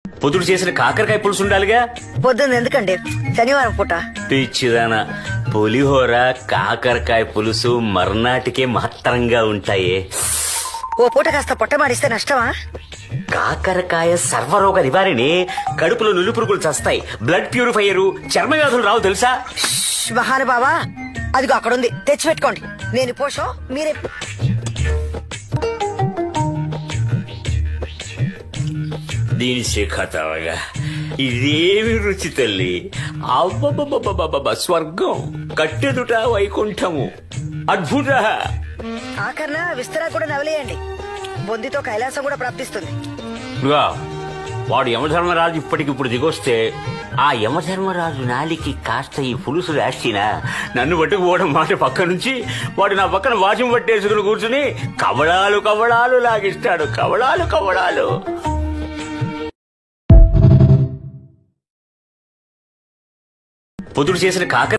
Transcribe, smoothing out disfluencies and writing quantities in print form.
పొద్దుడు చేసిన కాకరకాయ పులుసు ఉండాలిగా. పొద్దున్న ఎందుకండి, శనివారం పూట. పిచ్చిదానా, పులిహోర కాకరకాయ పులుసు మర్నాటికే మహత్తరంగా ఉంటాయి. ఓ పూట కాస్త పొట్ట మాడిస్తే నష్టమా? కాకరకాయ సర్వరోగ నివారిణి, కడుపులో నులి పురుగులు చస్తాయి, బ్లడ్ ప్యూరిఫైయరు, చర్మ వ్యాధులు రావు తెలుసా? మహానుభావా, అదిగో అక్కడుంది, తెచ్చిపెట్టుకోండి. నేను పోషో మీరే. దీని శిఖతవగా ఇదేమి రుచి తల్లి. అబ్బబ్బబ్బబ్బబ్బ, స్వర్గం కట్టెదుట వైకుంఠము, అద్భుత. ఆఖరణ విస్తరా కూడా నవలేయండి, బొందితో కైలాసం కూడా ప్రాప్తిస్తుంది. వాడు యమధర్మరాజు ఇప్పటికిప్పుడు దిగొస్తే ఆ యమధర్మరాజు నాలికి కాస్త ఈ పులుసు రాసినా నన్ను పట్టుకుపోవడం మాట పక్క నుంచి వాడు నా పక్కన వాచం పట్టేసుకుని కూర్చుని కవళాలు కవళాలు లాగిస్తాడు. కవళాలు కవళాలు. పొద్దుడు చేసిన కాకర